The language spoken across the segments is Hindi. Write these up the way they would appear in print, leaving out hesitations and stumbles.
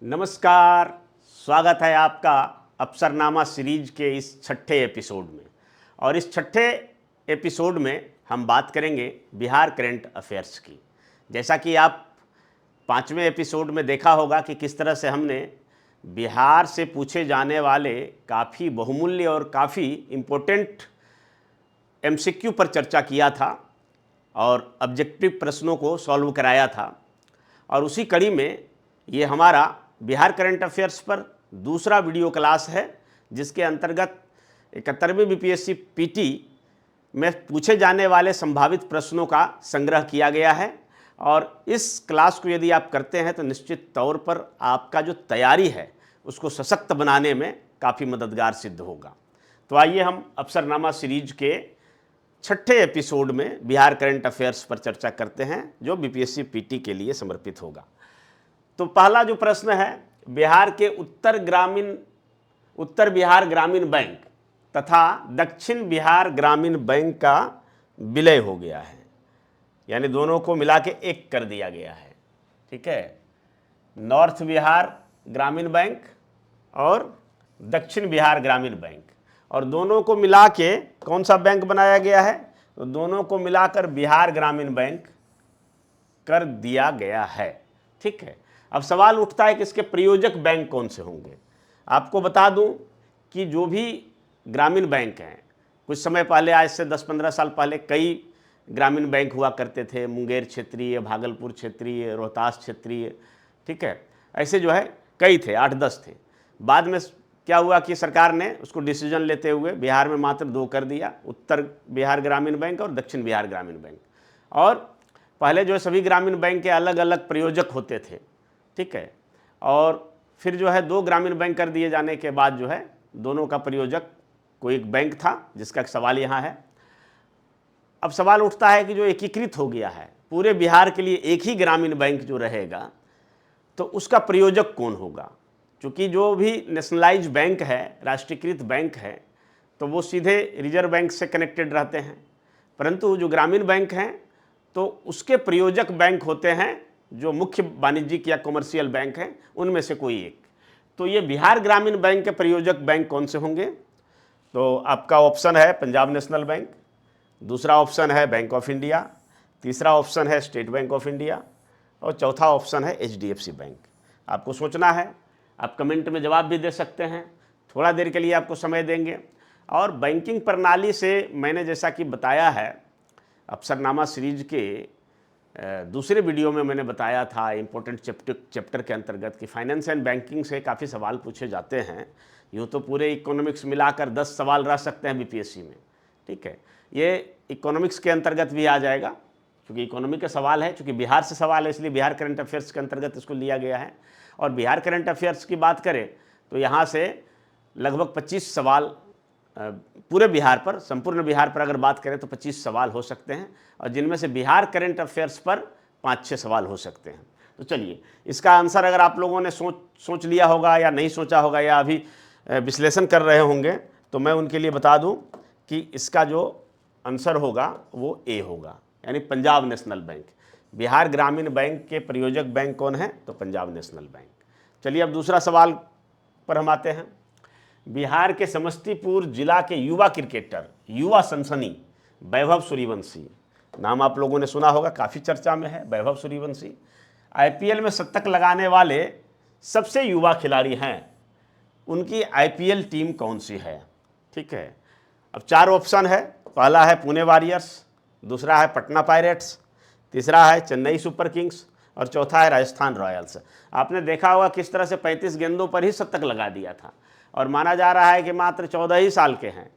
नमस्कार। स्वागत है आपका अफसरनामा सीरीज के इस छठे एपिसोड में। और इस छठे एपिसोड में हम बात करेंगे बिहार करंट अफेयर्स की। जैसा कि आप पांचवें एपिसोड में देखा होगा कि किस तरह से हमने बिहार से पूछे जाने वाले काफ़ी बहुमूल्य और काफ़ी इम्पोर्टेंट एमसीक्यू पर चर्चा किया था और ऑब्जेक्टिव प्रश्नों को सॉल्व कराया था। और उसी कड़ी में ये हमारा बिहार करंट अफेयर्स पर दूसरा वीडियो क्लास है, जिसके अंतर्गत 71वीं बीपीएससी पीटी में पूछे जाने वाले संभावित प्रश्नों का संग्रह किया गया है। और इस क्लास को यदि आप करते हैं तो निश्चित तौर पर आपका जो तैयारी है उसको सशक्त बनाने में काफ़ी मददगार सिद्ध होगा। तो आइए हम अफसरनामा सीरीज के छठे एपिसोड में बिहार करंट अफेयर्स पर चर्चा करते हैं, जो बीपीएससी पीटी के लिए समर्पित होगा। तो पहला जो प्रश्न है, बिहार के उत्तर बिहार ग्रामीण बैंक तथा दक्षिण बिहार ग्रामीण बैंक का विलय हो गया है, यानी दोनों को मिला के एक कर दिया गया है। ठीक है, नॉर्थ बिहार ग्रामीण बैंक और दक्षिण बिहार ग्रामीण बैंक, और दोनों को मिला के कौन सा बैंक बनाया गया है? तो दोनों को मिलाकर बिहार ग्रामीण बैंक कर दिया गया है। ठीक है, अब सवाल उठता है कि इसके प्रयोजक बैंक कौन से होंगे। आपको बता दूं कि जो भी ग्रामीण बैंक हैं, कुछ समय पहले, आज से 10-15 साल पहले कई ग्रामीण बैंक हुआ करते थे। मुंगेर क्षेत्रीय, भागलपुर क्षेत्रीय, रोहतास क्षेत्रीय, ठीक है, ऐसे जो है कई थे, 8-10 थे। बाद में क्या हुआ कि सरकार ने उसको डिसीजन लेते हुए बिहार में मात्र 2 कर दिया, उत्तर बिहार ग्रामीण बैंक और दक्षिण बिहार ग्रामीण बैंक। और पहले जो है सभी ग्रामीण बैंक के अलग अलग प्रयोजक होते थे। ठीक है, और फिर जो है 2 ग्रामीण बैंक कर दिए जाने के बाद जो है दोनों का प्रयोजक कोई एक बैंक था, जिसका सवाल यहाँ है। अब सवाल उठता है कि जो एकीकृत हो गया है पूरे बिहार के लिए एक ही ग्रामीण बैंक जो रहेगा, तो उसका प्रयोजक कौन होगा? क्योंकि जो भी नेशनलाइज बैंक है, राष्ट्रीयकृत बैंक है, तो वो सीधे रिजर्व बैंक से कनेक्टेड रहते हैं। परंतु जो ग्रामीण बैंक हैं तो उसके प्रयोजक बैंक होते हैं जो मुख्य वाणिज्यिक या कॉमर्शियल बैंक हैं, उनमें से कोई एक। तो ये बिहार ग्रामीण बैंक के प्रयोजक बैंक कौन से होंगे? तो आपका ऑप्शन है पंजाब नेशनल बैंक, दूसरा ऑप्शन है बैंक ऑफ इंडिया, तीसरा ऑप्शन है स्टेट बैंक ऑफ इंडिया, और चौथा ऑप्शन है एचडीएफसी बैंक। आपको सोचना है, आप कमेंट में जवाब भी दे सकते हैं, थोड़ा देर के लिए आपको समय देंगे। और बैंकिंग प्रणाली से मैंने जैसा कि बताया है अफसरनामा सीरीज के दूसरे वीडियो में मैंने बताया था इम्पोर्टेंट चैप्टर के अंतर्गत कि फाइनेंस एंड बैंकिंग से काफ़ी सवाल पूछे जाते हैं। यूँ तो पूरे इकोनॉमिक्स मिलाकर 10 सवाल रह सकते हैं बीपीएससी में। ठीक है, ये इकोनॉमिक्स के अंतर्गत भी आ जाएगा, क्योंकि इकोनॉमी का सवाल है, क्योंकि बिहार से सवाल है, इसलिए बिहार करंट अफेयर्स के अंतर्गत इसको लिया गया है। और बिहार करंट अफेयर्स की बात करें तो यहाँ से लगभग 25 सवाल पूरे बिहार पर, संपूर्ण बिहार पर अगर बात करें तो 25 सवाल हो सकते हैं, और जिनमें से बिहार करंट अफेयर्स पर 5-6 सवाल हो सकते हैं। तो चलिए, इसका आंसर अगर आप लोगों ने सोच लिया होगा या नहीं सोचा होगा, या अभी विश्लेषण कर रहे होंगे, तो मैं उनके लिए बता दूं कि इसका जो आंसर होगा वो ए होगा, यानी पंजाब नेशनल बैंक। बिहार ग्रामीण बैंक के प्रयोजक बैंक कौन है? तो पंजाब नेशनल बैंक। चलिए, अब दूसरा सवाल पर हम आते हैं। बिहार के समस्तीपुर जिला के युवा क्रिकेटर, युवा सनसनी वैभव सूर्यवंशी, नाम आप लोगों ने सुना होगा, काफ़ी चर्चा में है वैभव सूर्यवंशी। आईपीएल में शतक लगाने वाले सबसे युवा खिलाड़ी हैं, उनकी आईपीएल टीम कौन सी है? ठीक है, अब 4 ऑप्शन है। पहला है पुणे वॉरियर्स, दूसरा है पटना पायरेट्स, तीसरा है चेन्नई सुपर किंग्स, और चौथा है राजस्थान रॉयल्स। आपने देखा होगा किस तरह से 35 गेंदों पर ही शतक लगा दिया था, और माना जा रहा है कि मात्र 14 ही साल के हैं।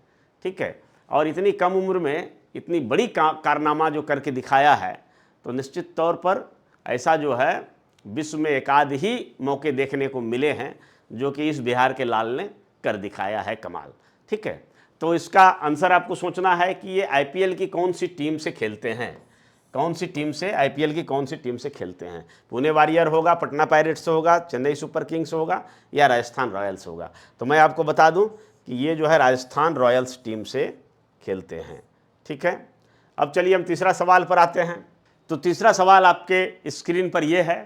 ठीक है, और इतनी कम उम्र में इतनी बड़ी कारनामा जो करके दिखाया है, तो निश्चित तौर पर ऐसा जो है विश्व में एकाध ही मौके देखने को मिले हैं जो कि इस बिहार के लाल ने कर दिखाया है कमाल। ठीक है, तो इसका आंसर आपको सोचना है कि ये आईपीएल की कौन सी टीम से खेलते हैं, कौन सी टीम से, आईपीएल की कौन सी टीम से खेलते हैं। पुणे वॉरियर होगा, पटना पायरेट्स होगा, चेन्नई सुपर किंग्स होगा, या राजस्थान रॉयल्स होगा। तो मैं आपको बता दूं कि ये जो है राजस्थान रॉयल्स टीम से खेलते हैं। ठीक है, अब चलिए हम तीसरा सवाल पर आते हैं। तो तीसरा सवाल आपके स्क्रीन पर यह है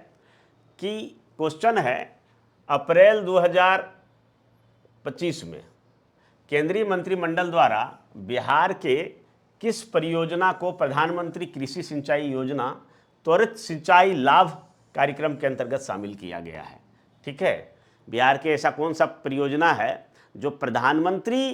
कि क्वेश्चन है, अप्रैल 2025 में केंद्रीय मंत्रिमंडल द्वारा बिहार के किस परियोजना को प्रधानमंत्री कृषि सिंचाई योजना त्वरित सिंचाई लाभ कार्यक्रम के अंतर्गत शामिल किया गया है? ठीक है, बिहार के ऐसा कौन सा परियोजना है जो प्रधानमंत्री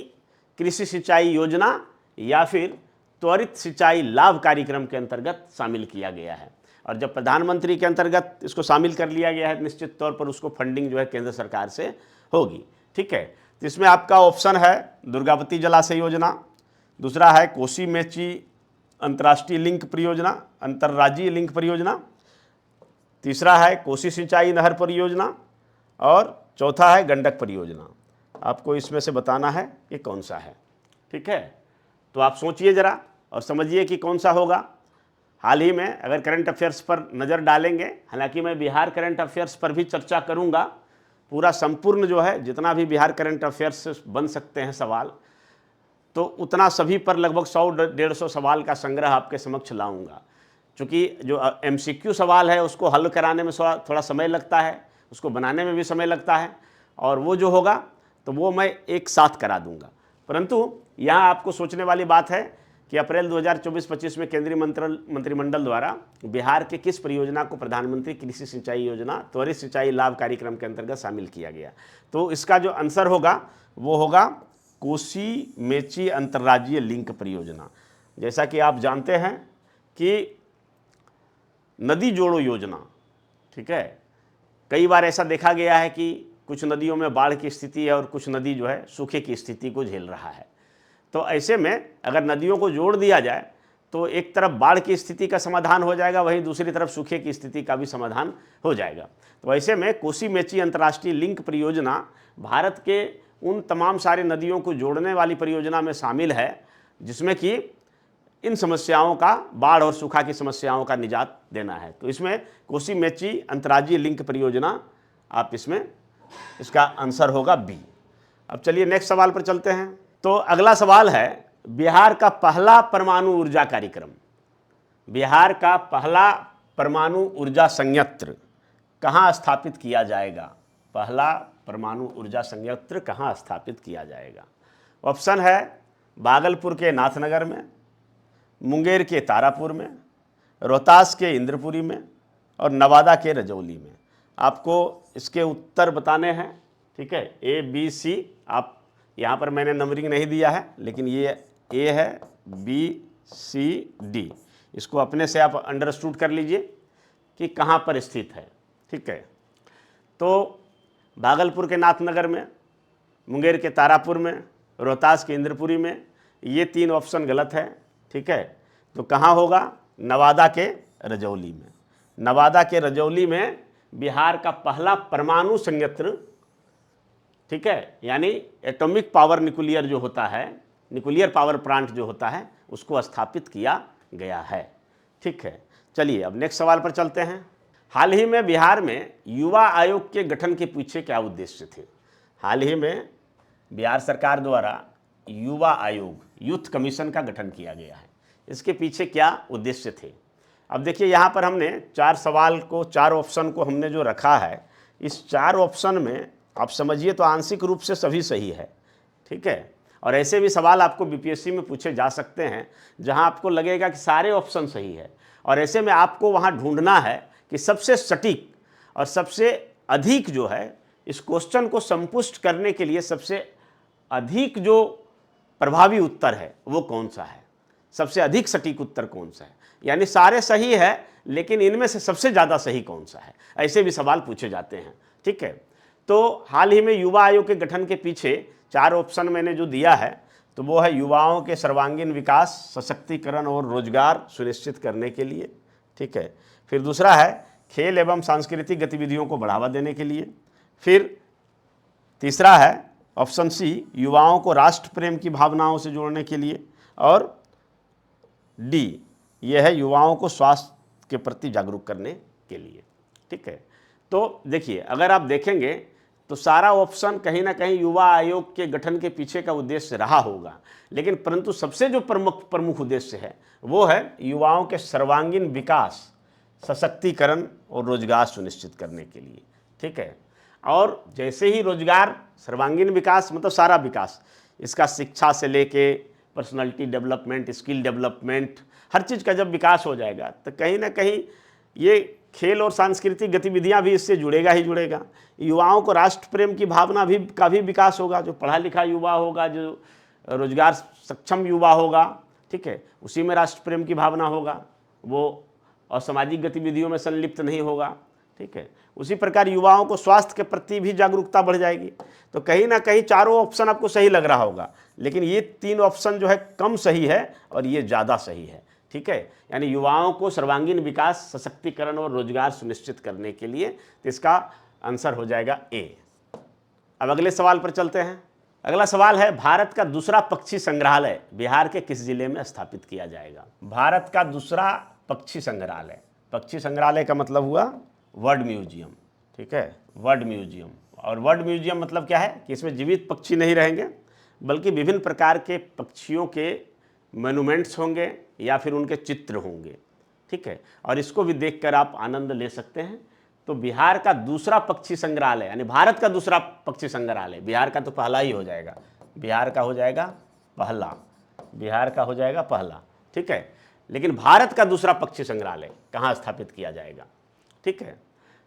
कृषि सिंचाई योजना या फिर त्वरित सिंचाई लाभ कार्यक्रम के अंतर्गत शामिल किया गया है? और जब प्रधानमंत्री के अंतर्गत इसको शामिल कर लिया गया है, निश्चित तौर पर उसको फंडिंग जो है केंद्र सरकार से होगी। ठीक है, तो इसमें आपका ऑप्शन है दुर्गावती जलाशय योजना, दूसरा है कोसी मेची अंतर्राष्ट्रीय लिंक परियोजना, अंतर्राज्यीय लिंक परियोजना, तीसरा है कोसी सिंचाई नहर परियोजना और चौथा है गंडक परियोजना। आपको इसमें से बताना है कि कौन सा है। ठीक है, तो आप सोचिए ज़रा और समझिए कि कौन सा होगा। हाल ही में अगर करंट अफेयर्स पर नज़र डालेंगे, हालांकि मैं बिहार करंट अफेयर्स पर भी चर्चा करूंगा, पूरा संपूर्ण जो है जितना भी बिहार करंट अफेयर्स से बन सकते हैं सवाल, तो उतना सभी पर लगभग 100-150 सवाल का संग्रह आपके समक्ष लाऊंगा। चूँकि जो MCQ सवाल है उसको हल कराने में थोड़ा समय लगता है, उसको बनाने में भी समय लगता है, और वो जो होगा तो वो मैं एक साथ करा दूंगा। परंतु यहाँ आपको सोचने वाली बात है कि अप्रैल 2024-25 में केंद्रीय मंत्रिमंडल द्वारा बिहार के किस परियोजना को प्रधानमंत्री कृषि सिंचाई योजना त्वरित सिंचाई लाभ कार्यक्रम के अंतर्गत शामिल किया गया। तो इसका जो आंसर होगा वो होगा कोसी मेची अंतर्राज्यीय लिंक परियोजना। जैसा कि आप जानते हैं कि नदी जोड़ो योजना, ठीक है, कई बार ऐसा देखा गया है कि कुछ नदियों में बाढ़ की स्थिति है और कुछ नदी जो है सूखे की स्थिति को झेल रहा है। तो ऐसे में अगर नदियों को जोड़ दिया जाए तो एक तरफ बाढ़ की स्थिति का समाधान हो जाएगा, वहीं दूसरी तरफ सूखे की स्थिति का भी समाधान हो जाएगा। तो ऐसे में कोसी मेची अंतर्राष्ट्रीय लिंक परियोजना भारत के उन तमाम सारे नदियों को जोड़ने वाली परियोजना में शामिल है जिसमें कि इन समस्याओं का, बाढ़ और सूखा की समस्याओं का निजात देना है। तो इसमें कोसी मेची अंतर्राज्यीय लिंक परियोजना, आप इसमें इसका आंसर होगा बी। अब चलिए नेक्स्ट सवाल पर चलते हैं। तो अगला सवाल है बिहार का पहला परमाणु ऊर्जा कार्यक्रम, बिहार का पहला परमाणु ऊर्जा संयंत्र कहाँ स्थापित किया जाएगा? पहला परमाणु ऊर्जा संयंत्र कहाँ स्थापित किया जाएगा? ऑप्शन है भागलपुर के नाथनगर में, मुंगेर के तारापुर में, रोहतास के इंद्रपुरी में और नवादा के रजौली में। आपको इसके उत्तर बताने हैं। ठीक है, A, B, C। आप यहाँ पर मैंने नंबरिंग नहीं दिया है, लेकिन ये A है, B, C, D। इसको अपने से आप अंडरस्टूड कर लीजिए कि कहाँ पर स्थित है। ठीक है, तो भागलपुर के नाथनगर में, मुंगेर के तारापुर में, रोहतास के इंद्रपुरी में, ये 3 ऑप्शन गलत है। ठीक है, तो कहाँ होगा? नवादा के रजौली में। नवादा के रजौली में बिहार का पहला परमाणु संयंत्र, ठीक है, यानी एटॉमिक पावर न्यूक्लियर जो होता है, न्यूक्लियर पावर प्लांट जो होता है, उसको स्थापित किया गया है। ठीक है, चलिए अब नेक्स्ट सवाल पर चलते हैं। हाल ही में बिहार में युवा आयोग के गठन के पीछे क्या उद्देश्य थे? हाल ही में बिहार सरकार द्वारा युवा आयोग, यूथ कमीशन का गठन किया गया है। इसके पीछे क्या उद्देश्य थे? अब देखिए, यहाँ पर हमने 4 सवाल को, 4 ऑप्शन को हमने जो रखा है, इस 4 ऑप्शन में आप समझिए तो आंशिक रूप से सभी सही है। ठीक है, और ऐसे भी सवाल आपको BPSC में पूछे जा सकते हैं जहां आपको लगेगा कि सारे ऑप्शन सही है, और ऐसे में आपको वहां ढूंढना है कि सबसे सटीक और सबसे अधिक जो है इस क्वेश्चन को संपुष्ट करने के लिए सबसे अधिक जो प्रभावी उत्तर है वो कौन सा है, सबसे अधिक सटीक उत्तर कौन सा है। यानी सारे सही है लेकिन इनमें से सबसे ज़्यादा सही कौन सा है, ऐसे भी सवाल पूछे जाते हैं। ठीक है, तो हाल ही में युवा आयोग के गठन के पीछे 4 ऑप्शन मैंने जो दिया है, तो वो है युवाओं के सर्वांगीण विकास, सशक्तिकरण और रोजगार सुनिश्चित करने के लिए। ठीक है, फिर दूसरा है खेल एवं सांस्कृतिक गतिविधियों को बढ़ावा देने के लिए। फिर तीसरा है ऑप्शन C, युवाओं को राष्ट्र प्रेम की भावनाओं से जोड़ने के लिए। और D, यह है युवाओं को स्वास्थ्य के प्रति जागरूक करने के लिए। ठीक है, तो देखिए, अगर आप देखेंगे तो सारा ऑप्शन कहीं ना कहीं युवा आयोग के गठन के पीछे का उद्देश्य रहा होगा, लेकिन परंतु सबसे जो प्रमुख उद्देश्य है वो है युवाओं के सर्वांगीण विकास, सशक्तिकरण और रोजगार सुनिश्चित करने के लिए। ठीक है, और जैसे ही रोजगार, सर्वांगीण विकास मतलब सारा विकास, इसका शिक्षा से लेके पर्सनालिटी डेवलपमेंट, स्किल डेवलपमेंट, हर चीज़ का जब विकास हो जाएगा तो कहीं ना कहीं ये खेल और सांस्कृतिक गतिविधियां भी इससे जुड़ेगा ही जुड़ेगा। युवाओं को राष्ट्र प्रेम की भावना भी का भी विकास होगा। जो पढ़ा लिखा युवा होगा, जो रोजगार सक्षम युवा होगा, ठीक है, उसी में राष्ट्र प्रेम की भावना होगा, वो असामाजिक गतिविधियों में संलिप्त नहीं होगा, ठीक है। उसी प्रकार युवाओं को स्वास्थ्य के प्रति भी जागरूकता बढ़ जाएगी। तो कहीं ना कहीं चारों ऑप्शन आपको सही लग रहा होगा, लेकिन ये 3 ऑप्शन जो है कम सही है और ये ज़्यादा सही है, ठीक है। यानी युवाओं को सर्वांगीण विकास, सशक्तिकरण और रोजगार सुनिश्चित करने के लिए, तो इसका आंसर हो जाएगा ए। अब अगले सवाल पर चलते हैं। अगला सवाल है, भारत का दूसरा पक्षी संग्रहालय बिहार के किस जिले में स्थापित किया जाएगा? भारत का दूसरा पक्षी संग्रहालय, पक्षी संग्रहालय का मतलब हुआ बर्ड म्यूजियम, ठीक है, बर्ड म्यूजियम। और बर्ड म्यूजियम मतलब क्या है कि इसमें जीवित पक्षी नहीं रहेंगे, बल्कि विभिन्न प्रकार के पक्षियों के मोन्यूमेंट्स होंगे या फिर उनके चित्र होंगे, ठीक है, और इसको भी देखकर आप आनंद ले सकते हैं। तो बिहार का दूसरा पक्षी संग्रहालय, यानी भारत का दूसरा पक्षी संग्रहालय, बिहार का तो पहला ही हो जाएगा, बिहार का हो जाएगा पहला, बिहार का हो जाएगा पहला, ठीक है। लेकिन भारत का दूसरा पक्षी संग्रहालय कहाँ स्थापित किया जाएगा, ठीक है।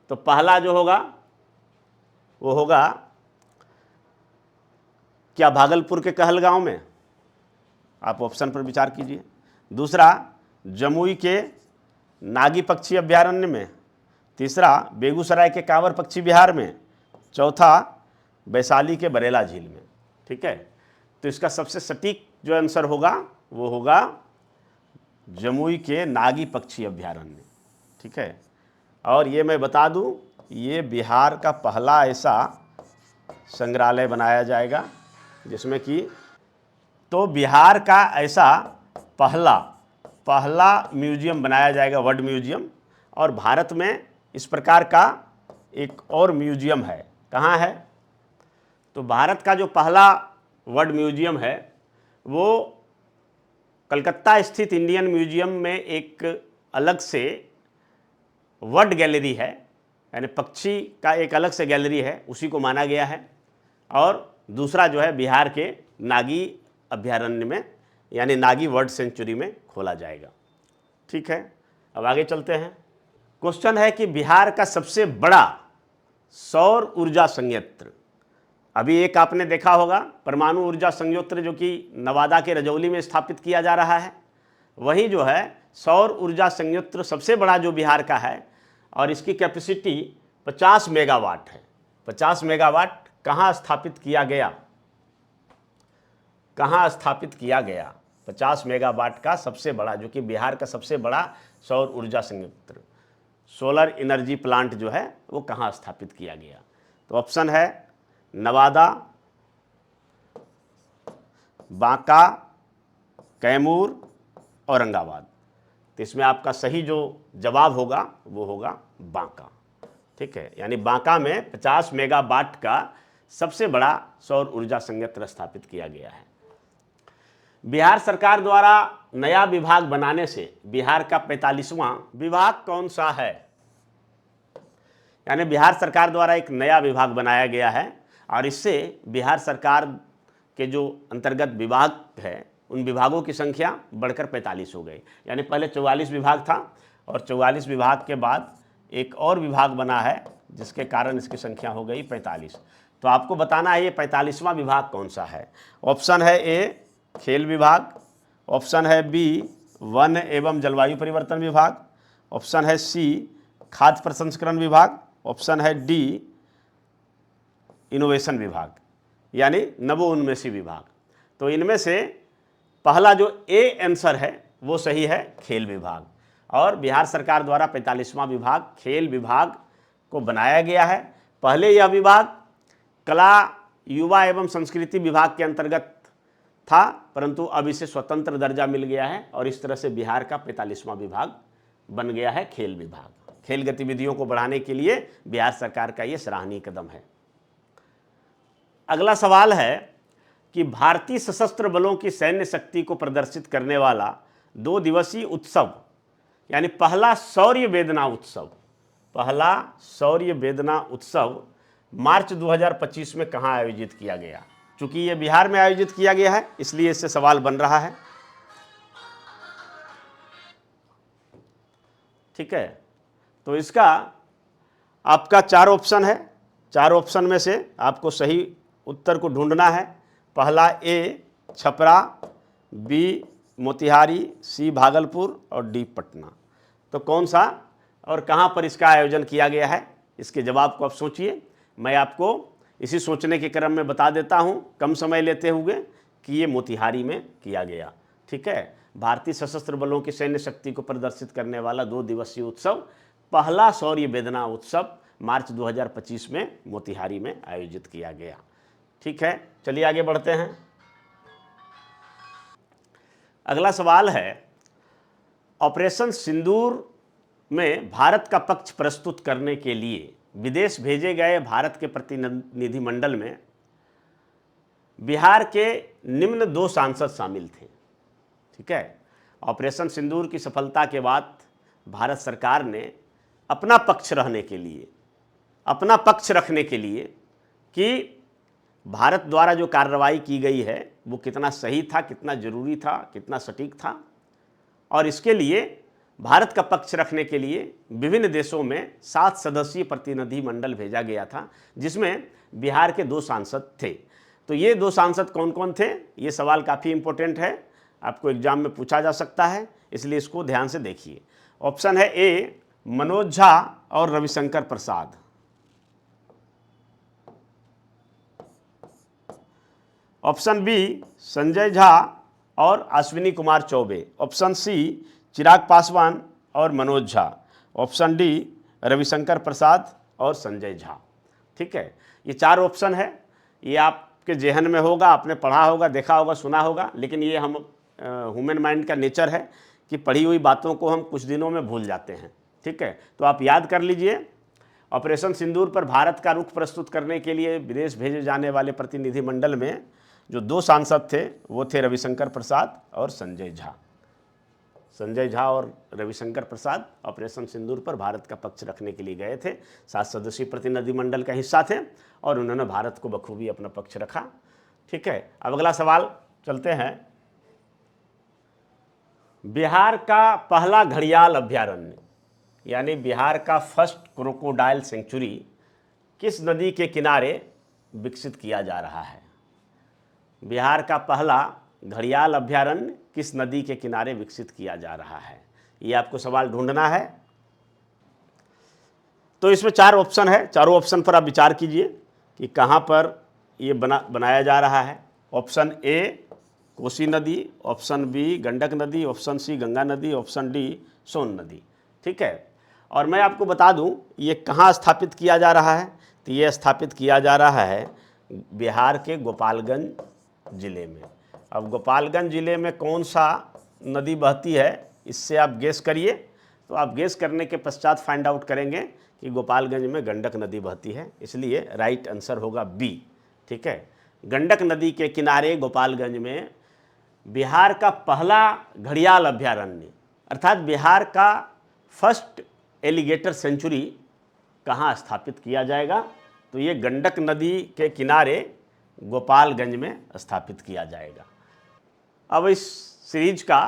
तो पहला जो होगा वो होगा क्या भागलपुर के कहलगांव में? आप ऑप्शन पर विचार कीजिए। दूसरा जमुई के नागी पक्षी अभ्यारण्य में। तीसरा बेगूसराय के कांवर पक्षी विहार में। चौथा वैशाली के बरेला झील में, ठीक है। तो इसका सबसे सटीक जो आंसर होगा वो होगा जमुई के नागी पक्षी अभ्यारण्य, ठीक है। और ये मैं बता दूं, ये बिहार का पहला ऐसा संग्रहालय बनाया जाएगा जिसमें कि, तो बिहार का ऐसा पहला म्यूजियम बनाया जाएगा, बर्ड म्यूजियम। और भारत में इस प्रकार का एक और म्यूजियम है, कहाँ है? तो भारत का जो पहला बर्ड म्यूजियम है वो कलकत्ता स्थित इंडियन म्यूजियम में एक अलग से बर्ड गैलरी है, यानी पक्षी का एक अलग से गैलरी है, उसी को माना गया है। और दूसरा जो है बिहार के नागी अभ्यारण्य में, यानी नागी बर्ड सेंचुरी में खोला जाएगा, ठीक है। अब आगे चलते हैं। क्वेश्चन है कि बिहार का सबसे बड़ा सौर ऊर्जा संयंत्र, अभी एक आपने देखा होगा परमाणु ऊर्जा संयंत्र जो कि नवादा के रजौली में स्थापित किया जा रहा है, वही जो है सौर ऊर्जा संयंत्र सबसे बड़ा जो बिहार का है, और इसकी कैपेसिटी 50 मेगावाट है। 50 मेगावाट कहाँ स्थापित किया गया? कहाँ स्थापित किया गया? 50 मेगावाट का सबसे बड़ा, जो कि बिहार का सबसे बड़ा सौर ऊर्जा संयंत्र, सोलर एनर्जी प्लांट जो है वो कहाँ स्थापित किया गया? तो ऑप्शन है नवादा, बांका, कैमूर, औरंगाबाद। तो इसमें आपका सही जो जवाब होगा वो होगा बांका, ठीक है। यानी बांका में 50 मेगावाट का सबसे बड़ा सौर ऊर्जा संयंत्र स्थापित किया गया है। बिहार सरकार द्वारा नया विभाग बनाने से बिहार का 45वां विभाग कौन सा है? यानी बिहार सरकार द्वारा एक नया विभाग बनाया गया है और इससे बिहार सरकार के जो अंतर्गत विभाग है उन विभागों की संख्या बढ़कर 45 हो गई। यानी पहले 44 विभाग था और 44 विभाग के बाद एक और विभाग बना है जिसके कारण इसकी संख्या हो गई 45। तो आपको बताना है ये 45वां विभाग कौन सा है। ऑप्शन है ए खेल विभाग, ऑप्शन है बी वन एवं जलवायु परिवर्तन विभाग, ऑप्शन है सी खाद्य प्रसंस्करण विभाग, ऑप्शन है डी इनोवेशन विभाग, यानी नवोन्मेषी विभाग। तो इनमें से पहला जो ए आंसर है वो सही है, खेल विभाग। और बिहार सरकार द्वारा 45वां विभाग खेल विभाग को बनाया गया है। पहले यह विभाग कला, युवा एवं संस्कृति विभाग के अंतर्गत था, परंतु अब इसे स्वतंत्र दर्जा मिल गया है और इस तरह से बिहार का 45वां विभाग बन गया है खेल विभाग। खेल गतिविधियों को बढ़ाने के लिए बिहार सरकार का ये सराहनीय कदम है। अगला सवाल है कि भारतीय सशस्त्र बलों की सैन्य शक्ति को प्रदर्शित करने वाला 2 दिवसीय उत्सव, यानी पहला शौर्य वेदना उत्सव, पहला शौर्य वेदना उत्सव मार्च 2025 में कहाँ आयोजित किया गया। चूंकि ये बिहार में आयोजित किया गया है इसलिए इससे सवाल बन रहा है। ठीक है, तो इसका आपका 4 ऑप्शन है। 4 ऑप्शन में से आपको सही उत्तर को ढूंढना है। पहला ए छपरा, बी मोतिहारी, सी भागलपुर और डी पटना। तो कौन सा और कहाँ पर इसका आयोजन किया गया है, इसके जवाब को आप सोचिए। मैं आपको इसी सोचने के क्रम में बता देता हूँ, कम समय लेते हुए, कि ये मोतिहारी में किया गया। ठीक है, भारतीय सशस्त्र बलों की सैन्य शक्ति को प्रदर्शित करने वाला 2 दिवसीय उत्सव, पहला शौर्य वेदना उत्सव, मार्च 2025 में मोतिहारी में आयोजित किया गया। ठीक है, चलिए आगे बढ़ते हैं। अगला सवाल है, ऑपरेशन सिंदूर में भारत का पक्ष प्रस्तुत करने के लिए विदेश भेजे गए भारत के प्रतिनिधिमंडल में बिहार के निम्न 2 सांसद शामिल थे। ठीक है, ऑपरेशन सिंदूर की सफलता के बाद भारत सरकार ने अपना पक्ष रखने के लिए कि भारत द्वारा जो कार्रवाई की गई है वो कितना सही था, कितना जरूरी था, कितना सटीक था, और इसके लिए भारत का पक्ष रखने के लिए विभिन्न देशों में 7 सदस्यीय प्रतिनिधि मंडल भेजा गया था, जिसमें बिहार के 2 सांसद थे। तो ये 2 सांसद कौन कौन थे, ये सवाल काफ़ी इंपॉर्टेंट है, आपको एग्जाम में पूछा जा सकता है, इसलिए इसको ध्यान से देखिए। ऑप्शन है ए मनोज झा और रविशंकर प्रसाद, ऑप्शन बी संजय झा और अश्विनी कुमार चौबे, ऑप्शन सी चिराग पासवान और मनोज झा, ऑप्शन डी रविशंकर प्रसाद और संजय झा। ठीक है, ये 4 ऑप्शन है, ये आपके जेहन में होगा, आपने पढ़ा होगा, देखा होगा, सुना होगा, लेकिन ये हम ह्यूमन माइंड का नेचर है कि पढ़ी हुई बातों को हम कुछ दिनों में भूल जाते हैं। ठीक है, तो आप याद कर लीजिए, ऑपरेशन सिंदूर पर भारत का रुख प्रस्तुत करने के लिए विदेश भेजे जाने वाले प्रतिनिधिमंडल में जो 2 सांसद थे वो थे रविशंकर प्रसाद और संजय झा। संजय झा और रविशंकर प्रसाद ऑपरेशन सिंदूर पर भारत का पक्ष रखने के लिए गए थे, 7 सदस्यीय प्रतिनिधिमंडल का हिस्सा थे और उन्होंने भारत को बखूबी अपना पक्ष रखा। ठीक है, अब अगला सवाल चलते हैं। बिहार का पहला घड़ियाल अभयारण्य यानी बिहार का फर्स्ट क्रोकोडाइल सेंचुरी किस नदी के किनारे विकसित किया जा रहा है। बिहार का पहला घड़ियाल अभयारण्य किस नदी के किनारे विकसित किया जा रहा है, ये आपको सवाल ढूंढना है। तो इसमें 4 ऑप्शन है, चारों ऑप्शन पर आप विचार कीजिए कि कहाँ पर ये बनाया जा रहा है। ऑप्शन ए कोसी नदी, ऑप्शन बी गंडक नदी, ऑप्शन सी गंगा नदी, ऑप्शन डी सोन नदी। ठीक है, और मैं आपको बता दूं ये कहाँ स्थापित किया जा रहा है, तो ये स्थापित किया जा रहा है बिहार के गोपालगंज ज़िले में। अब गोपालगंज ज़िले में कौन सा नदी बहती है, इससे आप गेस करिए। तो आप गेस करने के पश्चात फाइंड आउट करेंगे कि गोपालगंज में गंडक नदी बहती है, इसलिए राइट आंसर होगा बी। ठीक है, गंडक नदी के किनारे गोपालगंज में बिहार का पहला घड़ियाल अभयारण्य अर्थात बिहार का फर्स्ट एलिगेटर सेंचुरी कहाँ स्थापित किया जाएगा, तो ये गंडक नदी के किनारे गोपालगंज में स्थापित किया जाएगा। अब इस सीरीज का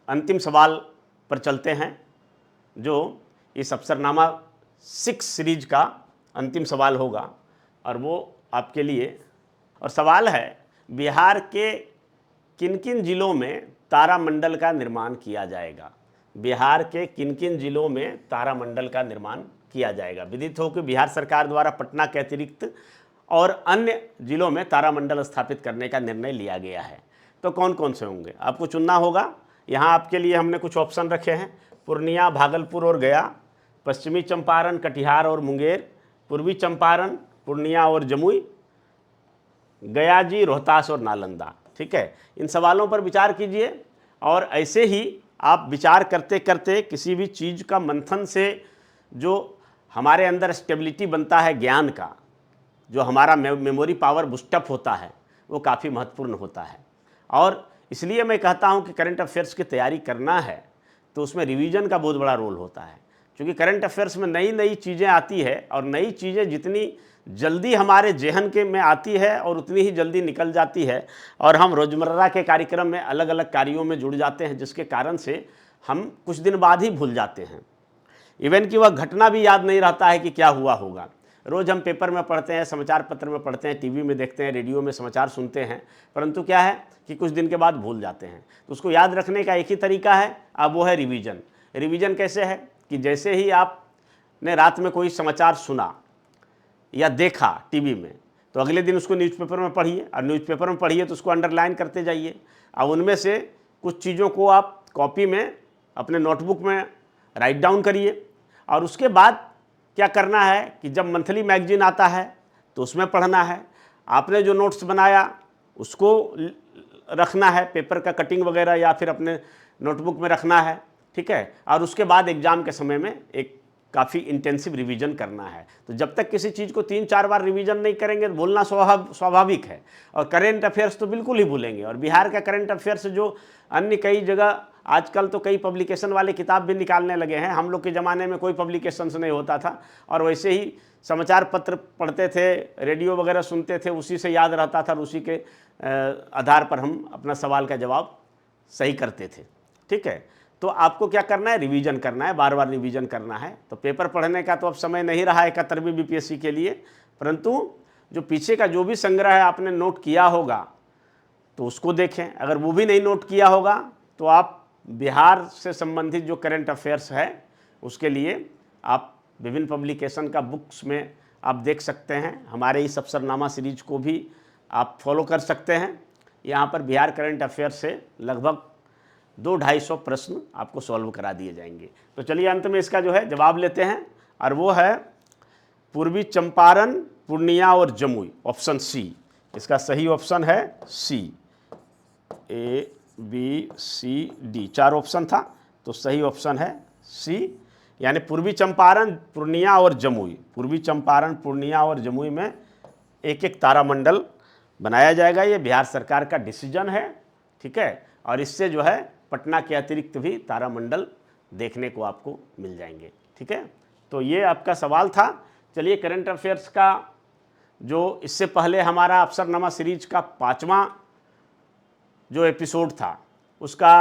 अंतिम सवाल पर चलते हैं, जो इस अफसरनामा 6 सीरीज का अंतिम सवाल होगा और वो आपके लिए, और सवाल है बिहार के किन किन जिलों में तारामंडल का निर्माण किया जाएगा। बिहार के किन किन जिलों में तारामंडल का निर्माण किया जाएगा। विदित हो कि बिहार सरकार द्वारा पटना के अतिरिक्त और अन्य जिलों में तारामंडल स्थापित करने का निर्णय लिया गया है। तो कौन कौन से होंगे आपको चुनना होगा। यहाँ आपके लिए हमने कुछ ऑप्शन रखे हैं, पूर्णिया, भागलपुर और गया, पश्चिमी चंपारण, कटिहार और मुंगेर, पूर्वी चंपारण, पूर्णिया और जमुई, गया जी, रोहतास और नालंदा। ठीक है, इन सवालों पर विचार कीजिए और ऐसे ही आप विचार करते करते किसी भी चीज़ का मंथन से जो हमारे अंदर स्टेबिलिटी बनता है ज्ञान का, जो हमारा मेमोरी पावर बूस्टअप होता है, वो काफ़ी महत्वपूर्ण होता है। और इसलिए मैं कहता हूँ कि करंट अफेयर्स की तैयारी करना है तो उसमें रिवीजन का बहुत बड़ा रोल होता है, क्योंकि करंट अफेयर्स में नई नई चीज़ें आती है और नई चीज़ें जितनी जल्दी हमारे जेहन के में आती है और उतनी ही जल्दी निकल जाती है, और हम रोज़मर्रा के कार्यक्रम में अलग अलग कार्यों में जुड़ जाते हैं, जिसके कारण से हम कुछ दिन बाद ही भूल जाते हैं। इवन कि वह घटना भी याद नहीं रहता है कि क्या हुआ होगा। रोज़ हम पेपर में पढ़ते हैं, समाचार पत्र में पढ़ते हैं, टीवी में देखते हैं, रेडियो में समाचार सुनते हैं, परंतु क्या है कि कुछ दिन के बाद भूल जाते हैं। तो उसको याद रखने का एक ही तरीका है, अब वो है रिवीजन। रिवीजन कैसे है कि जैसे ही आपने रात में कोई समाचार सुना या देखा टीवी में, तो अगले दिन उसको न्यूज़पेपर में पढ़िए, और न्यूज़पेपर में पढ़िए तो उसको अंडरलाइन करते जाइए। अब उनमें से कुछ चीज़ों को आप कॉपी में अपने नोटबुक में राइट डाउन करिए, और उसके बाद क्या करना है कि जब मंथली मैगजीन आता है तो उसमें पढ़ना है। आपने जो नोट्स बनाया उसको रखना है, पेपर का कटिंग वगैरह या फिर अपने नोटबुक में रखना है, ठीक है। और उसके बाद एग्ज़ाम के समय में एक काफ़ी इंटेंसिव रिवीजन करना है। तो जब तक किसी चीज़ को 3-4 बार रिवीजन नहीं करेंगे, भूलना स्वाभाविक है। और करेंट अफेयर्स तो बिल्कुल ही भूलेंगे। और बिहार का करेंट अफेयर्स जो अन्य कई जगह आजकल तो कई पब्लिकेशन वाले किताब भी निकालने लगे हैं। हम लोग के ज़माने में कोई पब्लिकेशंस नहीं होता था, और वैसे ही समाचार पत्र पढ़ते थे, रेडियो वगैरह सुनते थे, उसी से याद रहता था, और उसी के आधार पर हम अपना सवाल का जवाब सही करते थे, ठीक है। तो आपको क्या करना है, रिवीजन करना है, बार बार रिवीजन करना है। तो पेपर पढ़ने का तो अब समय नहीं रहा है 71वीं बीपीएससी के लिए, परंतु जो पीछे का जो भी संग्रह है आपने नोट किया होगा तो उसको देखें। अगर वो भी नहीं नोट किया होगा तो आप बिहार से संबंधित जो करंट अफेयर्स है उसके लिए आप विभिन्न पब्लिकेशन का बुक्स में आप देख सकते हैं। हमारे इस अफसरनामा सीरीज को भी आप फॉलो कर सकते हैं। यहाँ पर बिहार करंट अफेयर से लगभग 200-250 प्रश्न आपको सॉल्व करा दिए जाएंगे। तो चलिए अंत में इसका जो है जवाब लेते हैं, और वो है पूर्वी चंपारण, पूर्णिया और जमुई, ऑप्शन सी। इसका सही ऑप्शन है C. A B C D 4 option था, तो सही ऑप्शन है सी, यानी पूर्वी चंपारण, पूर्णिया और जमुई। पूर्वी चंपारण, पूर्णिया और जमुई में एक एक तारामंडल बनाया जाएगा। ये बिहार सरकार का डिसीजन है, ठीक है। और इससे जो है पटना के अतिरिक्त भी तारामंडल देखने को आपको मिल जाएंगे, ठीक है। तो ये आपका सवाल था। चलिए करंट अफेयर्स का जो इससे पहले हमारा अफसरनामा सीरीज का 5वां जो एपिसोड था उसका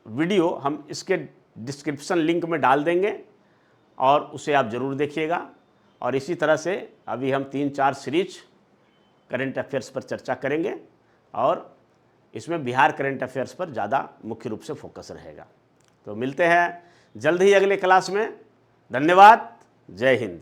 वीडियो हम इसके डिस्क्रिप्शन लिंक में डाल देंगे, और उसे आप ज़रूर देखिएगा। और इसी तरह से अभी हम 3-4 सीरीज करंट अफेयर्स पर चर्चा करेंगे, और इसमें बिहार करंट अफेयर्स पर ज़्यादा मुख्य रूप से फोकस रहेगा। तो मिलते हैं जल्द ही अगले क्लास में। धन्यवाद। जय हिंद।